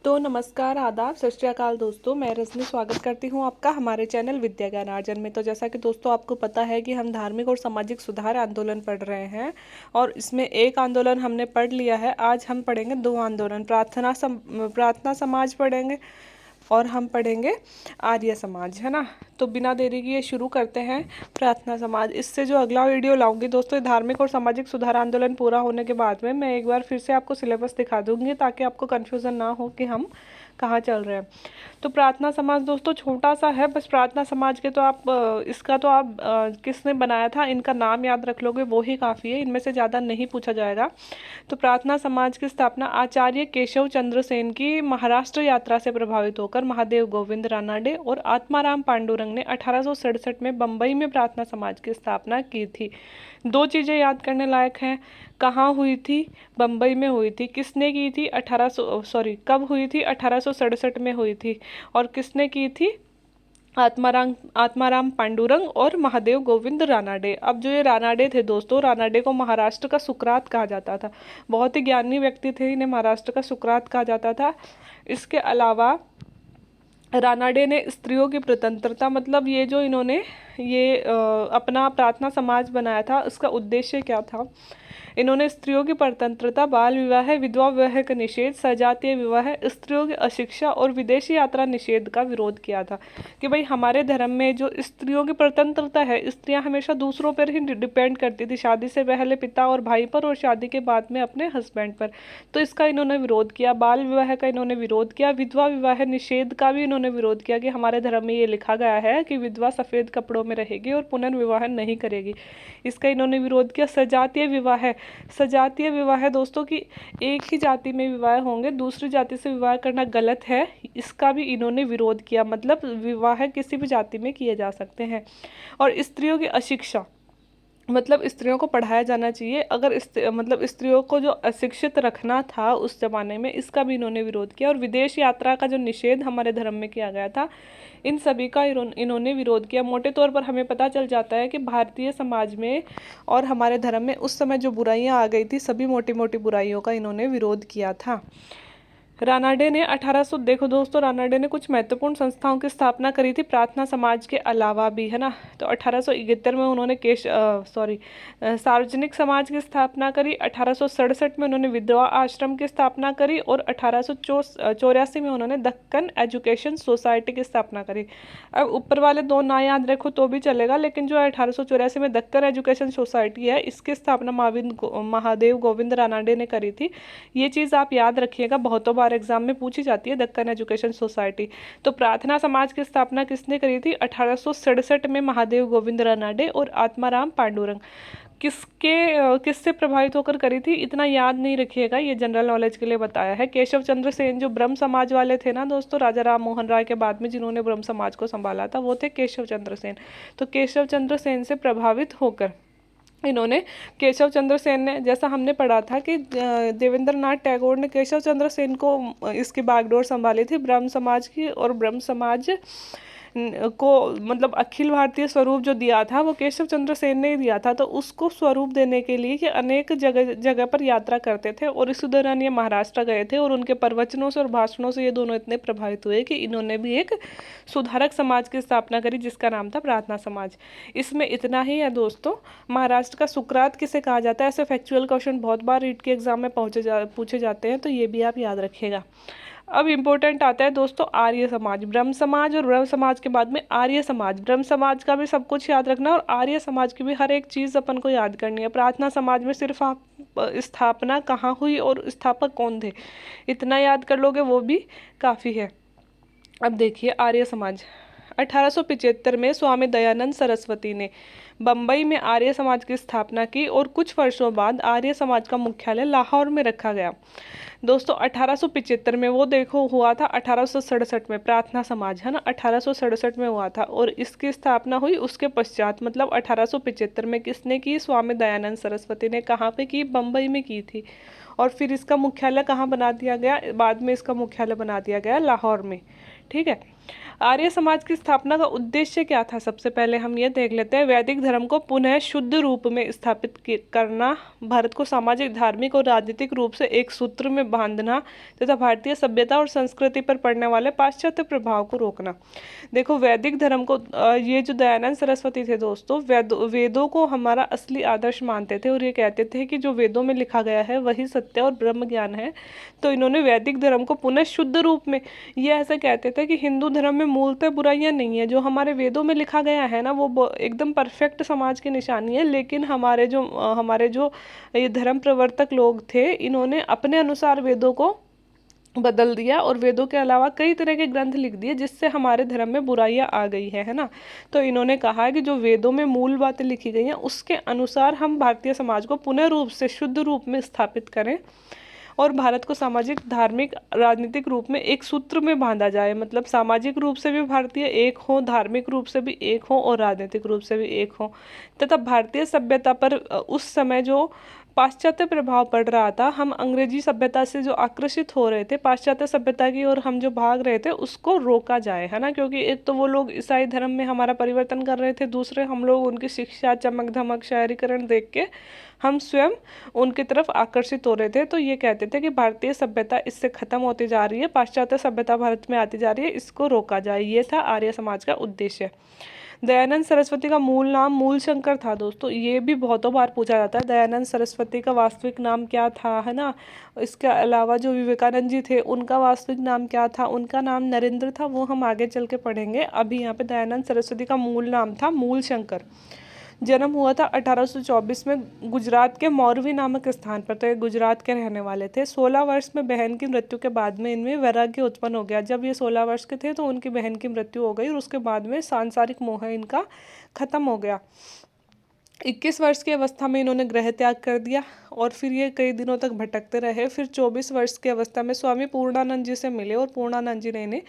तो नमस्कार, आदाब, सत श्री अकाल दोस्तों। मैं रजनी स्वागत करती हूँ आपका हमारे चैनल विद्या ज्ञान आर्जन में। तो जैसा कि दोस्तों आपको पता है कि हम धार्मिक और सामाजिक सुधार आंदोलन पढ़ रहे हैं और इसमें एक आंदोलन हमने पढ़ लिया है। आज हम पढ़ेंगे दो आंदोलन, प्रार्थना समाज पढ़ेंगे और हम पढ़ेंगे आर्य समाज, है ना। तो बिना देरी किए शुरू करते हैं। प्रार्थना समाज, इससे जो अगला वीडियो लाऊंगी दोस्तों, धार्मिक और सामाजिक सुधार आंदोलन पूरा होने के बाद में मैं एक बार फिर से आपको सिलेबस दिखा दूंगी ताकि आपको कन्फ्यूज़न ना हो कि हम कहाँ चल रहे हैं। तो प्रार्थना समाज दोस्तों छोटा सा है, बस प्रार्थना समाज के तो आप इसका तो आप किसने बनाया था इनका नाम याद रख लोगे वो ही काफ़ी है, इनमें से ज़्यादा नहीं पूछा जाएगा। तो प्रार्थना समाज की स्थापना आचार्य केशव चंद्र सेन की महाराष्ट्र यात्रा से प्रभावित होकर महादेव गोविंद रानाडे और आत्माराम पांडुरंग ने 1867 में बंबई में प्रार्थना समाज की स्थापना की थी। दो चीज़ें याद करने लायक हैं। कहाँ हुई थी? बंबई में हुई थी। किसने की थी? कब हुई थी? 1867 में हुई थी। और किसने की थी? आत्माराम पांडुरंग और महादेव गोविंद रानाडे। अब जो ये रानाडे थे दोस्तों, रानाडे को महाराष्ट्र का सुकरात कहा जाता था। बहुत ही ज्ञानी व्यक्ति थे, इन्हें महाराष्ट्र का सुकरात कहा जाता था। इसके अलावा रानाडे ने स्त्रियों की स्वतंत्रता, मतलब ये जो इन्होंने अपना प्रार्थना समाज बनाया था, उसका उद्देश्य क्या था? इन्होंने स्त्रियों की स्वतंत्रता, बाल विवाह, विधवा विवाह का निषेध, सजातीय विवाह, स्त्रियों की अशिक्षा और विदेशी यात्रा निषेध का विरोध किया था। कि भाई हमारे धर्म में जो स्त्रियों की स्वतंत्रता है, स्त्रियां हमेशा दूसरों पर ही डिपेंड करती थी, शादी से पहले पिता और भाई पर और शादी के बाद में अपने हस्बैंड पर। तो इसका इन्होंने विरोध किया। बाल विवाह का इन्होंने विरोध किया। विधवा विवाह निषेध का भी इन्होंने विरोध किया कि हमारे धर्म में ये लिखा गया है कि विधवा सफ़ेद कपड़ों में रहेगी और पुनर्विवाह नहीं करेगी, इसका इन्होंने विरोध किया। सजातीय विवाह दोस्तों की एक ही जाति में विवाह होंगे, दूसरी जाति से विवाह करना गलत है, इसका भी इन्होंने विरोध किया। मतलब विवाह किसी भी जाति में किए जा सकते हैं। और स्त्रियों की अशिक्षा, मतलब स्त्रियों को पढ़ाया जाना चाहिए, अगर मतलब स्त्रियों को जो अशिक्षित रखना था उस जमाने में, इसका भी इन्होंने विरोध किया। और विदेश यात्रा का जो निषेध हमारे धर्म में किया गया था, इन सभी का इन्होंने विरोध किया। मोटे तौर पर हमें पता चल जाता है कि भारतीय समाज में और हमारे धर्म में उस समय जो बुराइयां आ गई थी, सभी मोटी मोटी बुराइयों का इन्होंने विरोध किया था। रानाडे ने 1800, देखो दोस्तों, रानाडे ने कुछ महत्वपूर्ण संस्थाओं की स्थापना करी थी प्रार्थना समाज के अलावा भी, है ना। तो 1871 में उन्होंने सार्वजनिक समाज की स्थापना करी। 1867 में उन्होंने विधवा आश्रम की स्थापना करी और 1884 में उन्होंने दक्कन एजुकेशन सोसाइटी की स्थापना करी। अब ऊपर वाले दो ना याद रखो तो भी चलेगा, लेकिन जो 1884 में दक्कन एजुकेशन सोसाइटी है, इसकी स्थापना महादेव गोविंद रानाडे ने करी थी। ये चीज़ आप याद रखिएगा, बहुतों बार एग्जाम में पूछी जाती है दक्कन एजुकेशन सोसाइटी। तो प्रार्थना समाज की स्थापना किसने करी थी? 1867 में महादेव गोविंद रानाडे और आत्माराम पांडुरंग। किससे प्रभावित होकर करी थी इतना याद नहीं रखिएगा, ये जनरल नॉलेज के लिए बताया है। केशव चंद्र सेन जो ब्रह्म समाज वाले थे ना दोस्तों, राजा राम मोहन राय के बाद में जिन्होंने ब्रह्म समाज को संभाला था, वो थे केशव चंद्र सेन। तो केशव चंद्र सेन से प्रभावित होकर इन्होंने, केशव चंद्र सेन ने, जैसा हमने पढ़ा था कि देवेंद्र नाथ टैगोर ने केशव चंद्र सेन को इसकी बागडोर संभाली थी ब्रह्म समाज की, और ब्रह्म समाज को मतलब अखिल भारतीय स्वरूप जो दिया था वो केशव चंद्र सेन ने ही दिया था। तो उसको स्वरूप देने के लिए कि अनेक जगह जगह पर यात्रा करते थे और इस दौरान ये महाराष्ट्र गए थे, और उनके प्रवचनों से और भाषणों से ये दोनों इतने प्रभावित हुए कि इन्होंने भी एक सुधारक समाज की स्थापना करी जिसका नाम था प्रार्थना समाज। इसमें इतना ही है दोस्तों। महाराष्ट्र का सुकरात किसे कहा जाता है? ऐसे फैक्चुअल क्वेश्चन बहुत बार रीट के एग्जाम में पूछे जाते हैं, तो ये भी आप याद रखिएगा। अब इम्पोर्टेंट आता है दोस्तों आर्य समाज, ब्रह्म समाज, और ब्रह्म समाज के बाद में आर्य समाज। ब्रह्म समाज का भी सब कुछ याद रखना और आर्य समाज की भी हर एक चीज़ अपन को याद करनी है। प्रार्थना समाज में सिर्फ आप स्थापना कहाँ हुई और स्थापक कौन थे, इतना याद कर लोगे वो भी काफ़ी है। अब देखिए आर्य समाज, 1875 में स्वामी दयानंद सरस्वती ने बम्बई में आर्य समाज की स्थापना की और कुछ वर्षों बाद आर्य समाज का मुख्यालय लाहौर में रखा गया। दोस्तों 1875 में, वो देखो हुआ था 1867 में प्रार्थना समाज, है ना, 1867 में हुआ था, और इसकी स्थापना हुई उसके पश्चात, मतलब 1875 में किसने की? स्वामी दयानंद सरस्वती ने। कहाँ पे की? बम्बई में की थी। और फिर इसका मुख्यालय कहाँ बना दिया गया? बाद में इसका मुख्यालय बना दिया गया लाहौर में। ठीक है। आर्य समाज की स्थापना का उद्देश्य क्या था, सबसे पहले हम ये देख लेते हैं। वैदिक धर्म को पुनः शुद्ध रूप में स्थापित करना, भारत को सामाजिक, धार्मिक और राजनीतिक रूप से एक सूत्र में बांधना तथा भारतीय सभ्यता और संस्कृति पर पड़ने वाले पाश्चात्य प्रभाव को रोकना। देखो, वैदिक धर्म को ये जो दयानंद सरस्वती थे दोस्तों, वेदों को हमारा असली आदर्श मानते थे और ये कहते थे कि जो वेदों में लिखा गया है वही सत्य और ब्रह्म ज्ञान है। तो इन्होंने वैदिक धर्म को पुनः शुद्ध रूप में, ये ऐसा कहते थे कि हिंदू धर्म में मूलतः बुराइयां नहीं है, जो हमारे वेदों में लिखा गया है ना, वो एकदम परफेक्ट समाज की निशानी है। लेकिन हमारे जो ये धर्म प्रवर्तक लोग थे, इन्होंने अपने अनुसार वेदों को बदल दिया और वेदों के अलावा कई तरह के ग्रंथ लिख दिए, जिससे हमारे धर्म में बुराइयां आ गई है ना। तो इन्होंने कहा है कि जो वेदों में मूल बातें लिखी गई हैं उसके अनुसार हम भारतीय समाज को पुनः रूप से, शुद्ध रूप में स्थापित करें और भारत को सामाजिक, धार्मिक, राजनीतिक रूप में एक सूत्र में बांधा जाए। मतलब सामाजिक रूप से भी भारतीय एक हो, धार्मिक रूप से भी एक हो और राजनीतिक रूप से भी एक हो। तथा भारतीय सभ्यता पर उस समय जो पाश्चात्य प्रभाव पड़ रहा था, हम अंग्रेजी सभ्यता से जो आकर्षित हो रहे थे, पाश्चात्य सभ्यता की ओर हम जो भाग रहे थे, उसको रोका जाए, है ना। क्योंकि एक तो वो लोग ईसाई धर्म में हमारा परिवर्तन कर रहे थे, दूसरे हम लोग उनकी शिक्षा, चमक धमक, शहरीकरण देख के हम स्वयं उनकी तरफ आकर्षित हो रहे थे। तो ये कहते थे कि भारतीय सभ्यता इससे खत्म होती जा रही है, पाश्चात्य सभ्यता भारत में आती जा रही है, इसको रोका जाए। ये था आर्य समाज का उद्देश्य। दयानंद सरस्वती का मूल नाम मूलशंकर था दोस्तों, ये भी बहुतों बार पूछा जाता है, दयानंद सरस्वती का वास्तविक नाम क्या था, है ना। इसके अलावा जो विवेकानंद जी थे, उनका वास्तविक नाम क्या था, उनका नाम नरेंद्र था, वो हम आगे चल के पढ़ेंगे। अभी यहाँ पे दयानंद सरस्वती का मूल नाम था मूलशंकर। जन्म हुआ था 1824 में गुजरात के मौरवी नामक स्थान पर। तो ये गुजरात के रहने वाले थे। 16 वर्ष में बहन की मृत्यु के बाद में इनमें वैराग्य उत्पन्न हो गया। जब ये 16 वर्ष के थे तो उनकी बहन की मृत्यु हो गई और उसके बाद में सांसारिक मोह इनका खत्म हो गया। 21 वर्ष की अवस्था में इन्होंने गृह त्याग कर दिया और फिर ये कई दिनों तक भटकते रहे। फिर 24 वर्ष की अवस्था में स्वामी पूर्णानंद जी से मिले और पूर्णानंद जी ने इन्हें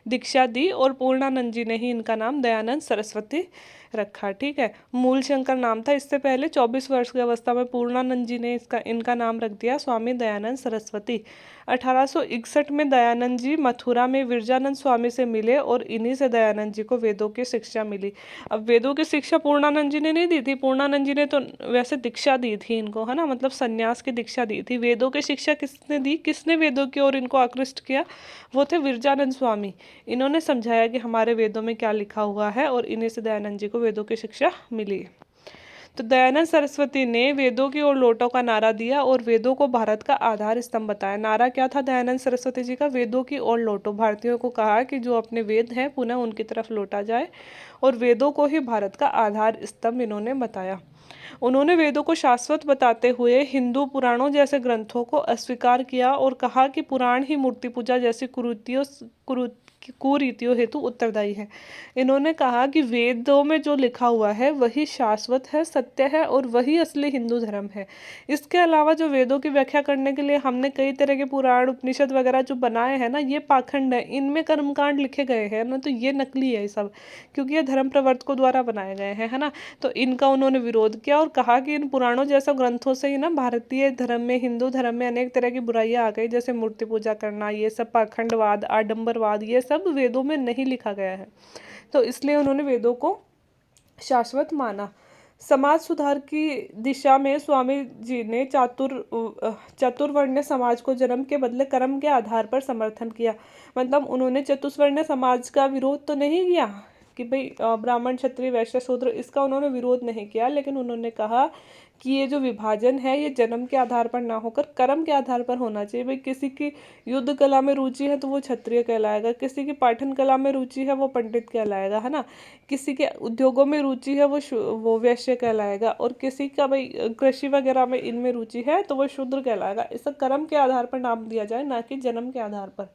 दीक्षा दी और पूर्णानंद जी ने ही इनका नाम दयानंद सरस्वती रखा। ठीक है, मूलशंकर नाम था। इससे पहले 24 वर्ष की अवस्था में पूर्णानंद जी ने इनका नाम रख दिया स्वामी दयानंद सरस्वती। 1861 में दयानंद जी मथुरा में विरजानंद स्वामी से मिले और इन्हीं से दयानंद जी को वेदों की शिक्षा मिली। अब वेदों की शिक्षा पूर्णानंद जी ने नहीं दी थी, पूर्णानंद जी ने तो वैसे दीक्षा दी थी इनको, है ना, मतलब सन्यास की दीक्षा दी थी। वेदों की शिक्षा किसने दी, किसने वेदों की ओर इनको आकृष्ट किया, वो थे विरजानंद स्वामी। इन्होंने समझाया कि हमारे वेदों में क्या लिखा हुआ है और इन्हीं से दयानंद जी को वेदों की शिक्षा मिली। तो दयानंद सरस्वती ने वेदों की ओर लौटो का नारा दिया और वेदों को भारत का आधार स्तंभ बताया। नारा क्या था दयानंद सरस्वती जी का, वेदों की ओर लौटो। भारतीयों को कहा कि जो अपने वेद हैं पुनः उनकी तरफ लौटा जाए और वेदों को ही भारत का आधार स्तंभ इन्होंने बताया। उन्होंने वेदों को शाश्वत बताते हुए हिंदू पुराणों जैसे ग्रंथों को अस्वीकार किया और कहा कि पुराण ही मूर्ति पूजा जैसी कुरीतियों हेतु उत्तरदायी है। इन्होंने कहा कि वेदों में जो लिखा हुआ है वही शाश्वत है, सत्य है और वही असली हिंदू धर्म है। इसके अलावा जो वेदों की व्याख्या करने के लिए हमने कई तरह के पुराण, उपनिषद वगैरह जो बनाए हैं ना, ये पाखंड है, इनमें कर्मकांड लिखे गए हैं ना, तो ये नकली है सब, क्योंकि ये धर्म प्रवर्तकों द्वारा बनाए गए हैं, है ना। तो इनका उन्होंने विरोध किया और कहा कि इन पुराणों जैसे ग्रंथों से ही ना भारतीय धर्म में, हिंदू धर्म में अनेक तरह की बुराइयां आ गई, जैसे मूर्ति पूजा करना, ये सब पाखंडवाद, आडंबरवाद, ये सब वेदों में नहीं लिखा गया है। तो इसलिए उन्होंने वेदों को शाश्वत माना। समाज सुधार की दिशा में स्वामी जी ने चतुर्वर्ण्य समाज को जन्म के बदले कर्म के आधार पर समर्थन किया। मतलब उन्होंने चतुर्वर्ण्य समाज का विरोध तो नहीं किया कि भाई ब्राह्मण, क्षत्रिय, वैश्य, शूद्र, इसका उन्होंने विरोध नहीं किया, लेकिन उन्होंने कहा कि ये जो विभाजन है ये जन्म के आधार पर ना होकर कर्म के आधार पर होना चाहिए। भाई किसी की युद्ध कला में रुचि है तो वो क्षत्रिय कहलाएगा, किसी की पाठन कला में रुचि है वो पंडित कहलाएगा, है ना, किसी के उद्योगों में रुचि है वो वैश्य कहलाएगा, और किसी का भाई कृषि वगैरह में इनमें रुचि है तो वो शूद्र कहलाएगा। इसे कर्म के आधार पर नाम दिया जाए, ना कि जन्म के आधार पर।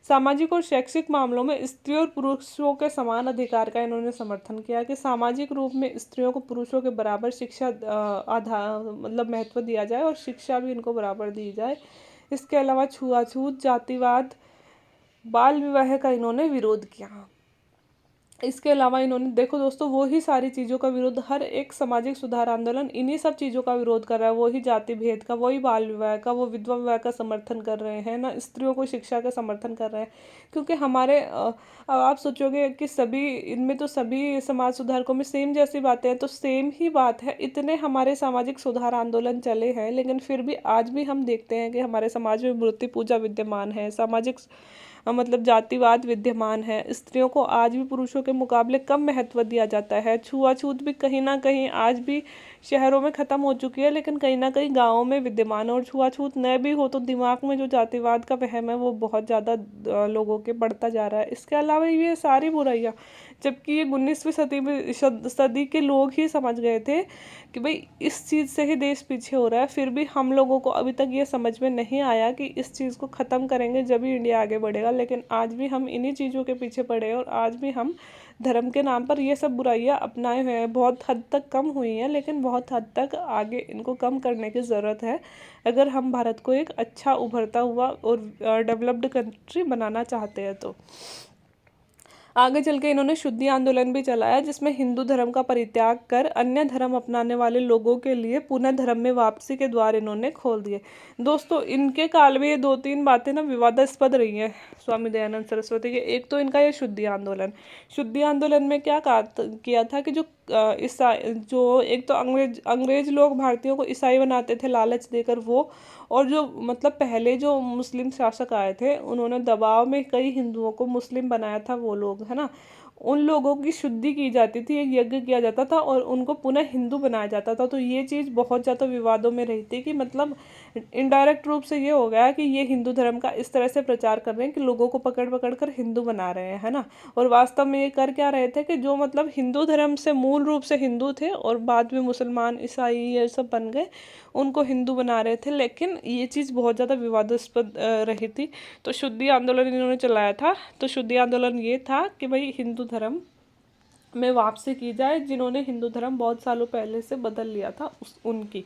सामाजिक और शैक्षिक मामलों में स्त्रियों और पुरुषों के समान अधिकार का इन्होंने समर्थन किया कि सामाजिक रूप में स्त्रियों को पुरुषों के बराबर शिक्षा आधार मतलब महत्व दिया जाए और शिक्षा भी इनको बराबर दी जाए। इसके अलावा छुआछूत, जातिवाद, बाल विवाह का इन्होंने विरोध किया। इसके अलावा इन्होंने देखो दोस्तों, वो ही सारी चीज़ों का विरोध, हर एक सामाजिक सुधार आंदोलन इन्हीं सब चीज़ों का विरोध कर रहा है। वही जाति भेद का, वही बाल विवाह का, वो विधवा विवाह का समर्थन कर रहे हैं ना, स्त्रियों को शिक्षा का समर्थन कर रहे हैं। क्योंकि हमारे अब आप सोचोगे कि सभी इनमें तो सभी समाज सुधारकों में सेम जैसी बातें हैं, तो सेम ही बात है। इतने हमारे सामाजिक सुधार आंदोलन चले हैं, लेकिन फिर भी आज भी हम देखते हैं कि हमारे समाज में मूर्ति पूजा विद्यमान है, सामाजिक मतलब जातिवाद विद्यमान है, स्त्रियों को आज भी पुरुषों के मुकाबले कम महत्व दिया जाता है, छुआछूत भी कहीं ना कहीं आज भी शहरों में ख़त्म हो चुकी है, लेकिन कहीं ना कहीं गाँवों में विद्यमान है। और छुआछूत न भी हो तो दिमाग में जो जातिवाद का वहम है वो बहुत ज़्यादा लोगों के बढ़ता जा रहा है। इसके अलावा ये सारी बुराइयाँ, जबकि ये 19वीं सदी में सदी के लोग ही समझ गए थे कि भाई इस चीज़ से ही देश पीछे हो रहा है, फिर भी हम लोगों को अभी तक ये समझ में नहीं आया कि इस चीज़ को ख़त्म करेंगे जब ही इंडिया आगे बढ़ेगा। लेकिन आज भी हम इन्हीं चीज़ों के पीछे पड़े हैं, और आज भी हम धर्म के नाम पर ये सब बुराइयां अपनाए हुए हैं। बहुत हद तक कम हुई हैं, लेकिन बहुत हद तक आगे इनको कम करने की ज़रूरत है, अगर हम भारत को एक अच्छा उभरता हुआ और डेवलप्ड कंट्री बनाना चाहते हैं तो। आगे चल के इन्होंने शुद्धि आंदोलन भी चलाया, जिसमें हिंदू धर्म का परित्याग कर अन्य धर्म अपनाने वाले लोगों के लिए पुनः धर्म में वापसी के द्वार इन्होंने खोल दिए। दोस्तों, इनके काल में ये दो तीन बातें ना विवादास्पद रही हैं स्वामी दयानंद सरस्वती के। एक तो इनका ये शुद्धि आंदोलन, शुद्धि आंदोलन में क्या किया था कि जो ईसाई, जो एक तो अंग्रेज लोग भारतीयों को ईसाई बनाते थे लालच देकर वो, और जो मतलब पहले जो मुस्लिम शासक आए थे उन्होंने दबाव में कई हिंदुओं को मुस्लिम बनाया था, वो लोग है ना, उन लोगों की शुद्धि की जाती थी, एक यज्ञ किया जाता था और उनको पुनः हिंदू बनाया जाता था। तो ये चीज़ बहुत ज़्यादा विवादों में रही थी कि मतलब इनडायरेक्ट रूप से ये हो गया कि ये हिंदू धर्म का इस तरह से प्रचार कर रहे हैं कि लोगों को पकड़ पकड़ कर हिंदू बना रहे हैं, है ना। और वास्तव में ये कर क्या रहे थे कि जो मतलब हिंदू धर्म से मूल रूप से हिंदू थे और बाद में मुसलमान ईसाई ये सब बन गए, उनको हिंदू बना रहे थे। लेकिन ये चीज़ बहुत ज़्यादा विवादास्पद रही थी। तो शुद्धि आंदोलन इन्होंने चलाया था। तो शुद्धि आंदोलन ये था कि भाई हिंदू धर्म में वापसी की जाए, जिन्होंने हिंदू धर्म बहुत सालों पहले से बदल लिया था उनकी।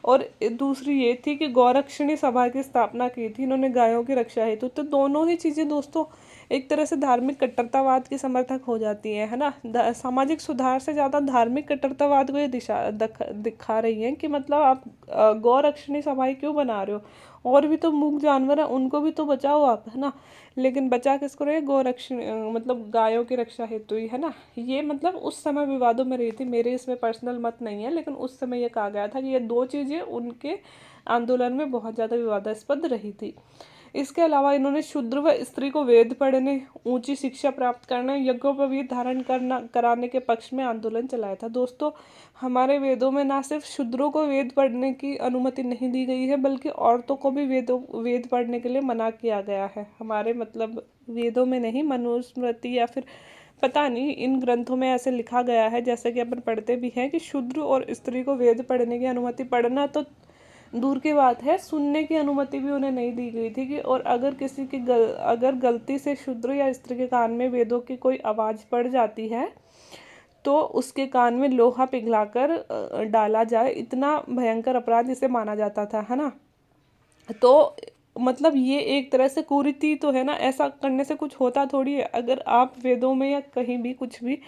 और दूसरी ये थी कि गौरक्षणी सभा की स्थापना की थी इन्होंने गायों की रक्षा हेतु। तो दोनों ही चीज़ें दोस्तों एक तरह से धार्मिक कट्टरतावाद की समर्थक हो जाती है ना। सामाजिक सुधार से ज़्यादा धार्मिक कट्टरतावाद को ये दिखा रही हैं कि मतलब आप गौरक्षणी सभाएं क्यों बना रहे हो, और भी तो मूक जानवर हैं उनको भी तो बचाओ आप, है ना। लेकिन बचा किसको रहे, गौरक्षण मतलब गायों की रक्षा हेतु ही, है ना। ये मतलब उस समय विवादों में रही थी, मेरे इसमें पर्सनल मत नहीं है, लेकिन उस समय ये कहा गया था कि ये दो चीज़ें उनके आंदोलन में बहुत ज़्यादा विवादास्पद रही थी। इसके अलावा इन्होंने शूद्र व स्त्री को वेद पढ़ने, ऊंची शिक्षा प्राप्त करने, यज्ञोपवीत धारण कराने के पक्ष में आंदोलन चलाया था। दोस्तों, हमारे वेदों में ना सिर्फ शूद्रों को वेद पढ़ने की अनुमति नहीं दी गई है, बल्कि औरतों को भी वेद पढ़ने के लिए मना किया गया है। हमारे मतलब वेदों में नहीं, मनुस्मृति या फिर पता नहीं इन ग्रंथों में ऐसे लिखा गया है, जैसे कि अपन पढ़ते भी हैं कि शूद्र और स्त्री को वेद पढ़ने की अनुमति, पढ़ना तो दूर की बात है, सुनने की अनुमति भी उन्हें नहीं दी गई थी। कि और अगर किसी की अगर गलती से शूद्र या स्त्री के कान में वेदों की कोई आवाज़ पड़ जाती है तो उसके कान में लोहा पिघलाकर डाला जाए, इतना भयंकर अपराध इसे माना जाता था, है ना। तो मतलब ये एक तरह से कुरीति तो है ना, ऐसा करने से कुछ होता थोड़ी है। अगर आप वेदों में या कहीं भी कुछ भी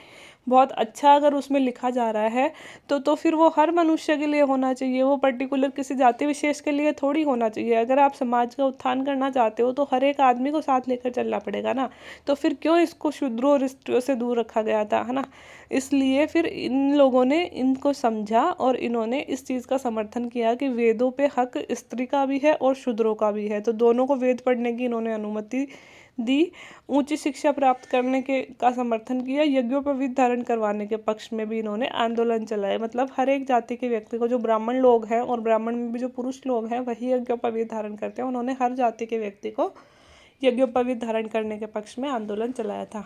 बहुत अच्छा अगर उसमें लिखा जा रहा है तो फिर वो हर मनुष्य के लिए होना चाहिए, वो पर्टिकुलर किसी जाति विशेष के लिए थोड़ी होना चाहिए। अगर आप समाज का उत्थान करना चाहते हो तो हर एक आदमी को साथ लेकर चलना पड़ेगा ना। तो फिर क्यों इसको शूद्रों और स्त्रियों से दूर रखा गया था, है ना। इसलिए फिर इन लोगों ने इनको समझा और इन्होंने इस चीज़ का समर्थन किया कि वेदों पे हक स्त्री का भी है और शूद्रों का भी है, तो दोनों को वेद पढ़ने की इन्होंने अनुमति दी। ऊंची शिक्षा प्राप्त करने के का समर्थन किया, यज्ञोपवीत धारण करवाने के पक्ष में भी इन्होंने आंदोलन चलाए। मतलब हर एक जाति के व्यक्ति को, जो ब्राह्मण लोग हैं और ब्राह्मण में भी जो पुरुष लोग हैं वही यज्ञोपवीत धारण करते हैं, उन्होंने हर जाति के व्यक्ति को यज्ञोपवीत धारण करने के पक्ष में आंदोलन चलाया था।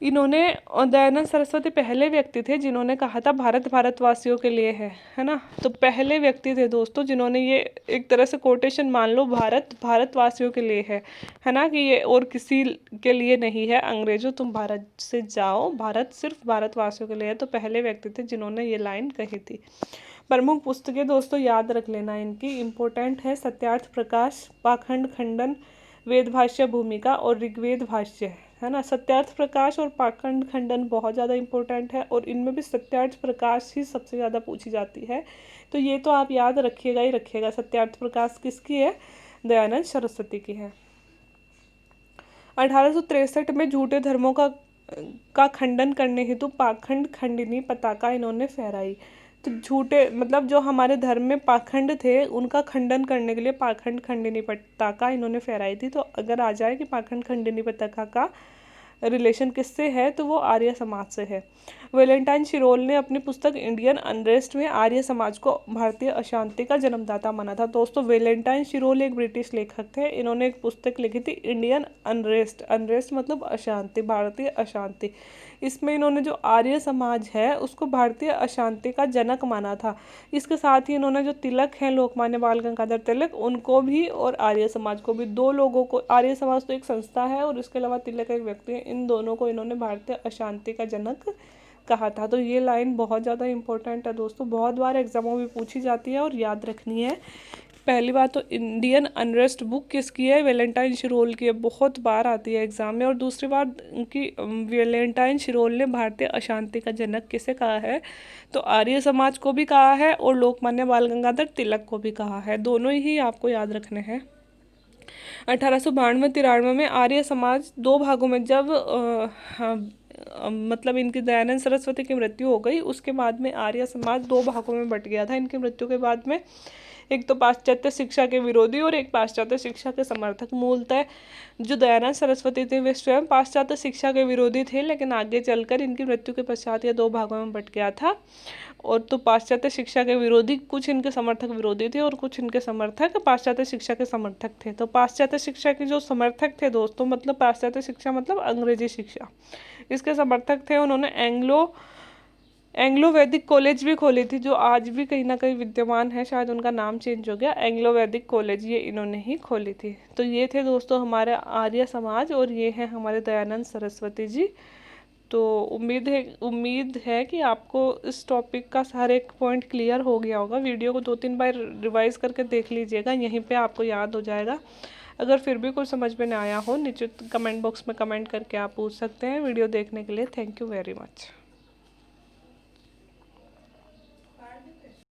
इन्होंने दयानंद सरस्वती पहले व्यक्ति थे जिन्होंने कहा था भारत भारतवासियों के लिए है ना। तो पहले व्यक्ति थे दोस्तों जिन्होंने ये एक तरह से कोटेशन मान लो, भारत भारतवासियों के लिए है ना, कि ये और किसी के लिए नहीं है। अंग्रेजों तुम भारत से जाओ, भारत सिर्फ भारतवासियों के लिए है। तो पहले व्यक्ति थे जिन्होंने ये लाइन कही थी। प्रमुख पुस्तकें दोस्तों याद रख लेना, इनकी इम्पोर्टेंट है, सत्यार्थ प्रकाश, पाखंड खंडन, वेद भाष्य भूमिका और ऋग्वेद भाष्य, है ना। सत्यार्थ प्रकाश और पाखंड खंडन बहुत ज़्यादा इंपॉर्टेंट है, और इनमें भी सत्यार्थ प्रकाश ही सबसे ज़्यादा पूछी जाती है, तो ये तो आप याद रखिएगा ही रखिएगा। सत्यार्थ प्रकाश किसकी है? दयानंद सरस्वती की है। 1863 में झूठे धर्मों का खंडन करने हेतु पाखंड खंडिनी पताका इन्होंने फहराई। तो झूठे मतलब जो हमारे धर्म में पाखंड थे उनका खंडन करने के लिए पाखंड खंडिनी पताका इन्होंने फहराई थी। तो अगर आ जाए कि पाखंड खंडिनी पताका का रिलेशन किससे है, तो वो आर्य समाज से है। वैलेंटाइन शिरोल ने अपनी पुस्तक इंडियन अनरेस्ट में आर्य समाज को भारतीय अशांति का जन्मदाता माना था। दोस्तों, वैलेंटाइन शिरोल एक ब्रिटिश लेखक थे। इन्होंने एक पुस्तक लिखी थी इंडियन अनरेस्ट। अनरेस्ट मतलब अशांति, भारतीय अशांति। इसमें इन्होंने जो आर्य समाज है उसको भारतीय अशांति का जनक माना था। इसके साथ ही इन्होंने जो तिलक हैं लोकमान्य बाल गंगाधर तिलक, उनको भी और आर्य समाज को भी, दो लोगों को, आर्य समाज तो एक संस्था है और इसके अलावा तिलक एक व्यक्ति है, इन दोनों को इन्होंने भारतीय अशांति का जनक कहा था। तो ये लाइन बहुत ज़्यादा इंपॉर्टेंट है दोस्तों, बहुत बार एग्जामों में पूछी जाती है और याद रखनी है। पहली बात तो इंडियन अनरेस्ट बुक किसकी है? वैलेंटाइन शिरोल की है, बहुत बार आती है एग्जाम में। और दूसरी बात कि वैलेंटाइन शिरोल ने भारतीय अशांति का जनक किसे कहा है? तो आर्य समाज को भी कहा है और लोकमान्य बाल गंगाधर तिलक को भी कहा है। दोनों ही आपको याद रखने हैं। 1892-93 में आर्य समाज दो भागों में, जब मतलब इनकी दयानंद सरस्वती की मृत्यु हो गई, उसके बाद में आर्य समाज दो भागों में बट गया था इनकी मृत्यु के बाद में। एक तो पाश्चात्य शिक्षा के विरोधी और एक पाश्चात्य शिक्षा के समर्थक। मूलतः जो दयानंद सरस्वती थे वे स्वयं पाश्चात्य शिक्षा के विरोधी थे, लेकिन आगे चलकर इनकी मृत्यु के पश्चात यह दो भागों में बट गया था। और तो पाश्चात्य शिक्षा के विरोधी, कुछ इनके समर्थक विरोधी थे और कुछ इनके समर्थक पाश्चात्य शिक्षा के समर्थक थे। तो पाश्चात्य शिक्षा के जो समर्थक थे दोस्तों, मतलब पाश्चात्य शिक्षा मतलब अंग्रेजी शिक्षा, इसके समर्थक थे, उन्होंने एंग्लो वैदिक कॉलेज भी खोली थी, जो आज भी कहीं ना कहीं विद्यमान है, शायद उनका नाम चेंज हो गया। एंग्लो वैदिक कॉलेज ये इन्होंने ही खोली थी। तो ये थे दोस्तों हमारे आर्य समाज, और ये हैं हमारे दयानंद सरस्वती जी। तो उम्मीद है कि आपको इस टॉपिक का हर एक पॉइंट क्लियर हो गया होगा। वीडियो को 2-3 बार रिवाइज करके देख लीजिएगा, यहीं पे आपको याद हो जाएगा। अगर फिर भी कुछ समझ में ना आया हो, नीचे कमेंट बॉक्स में कमेंट करके आप पूछ सकते हैं। वीडियो देखने के लिए थैंक यू वेरी मच।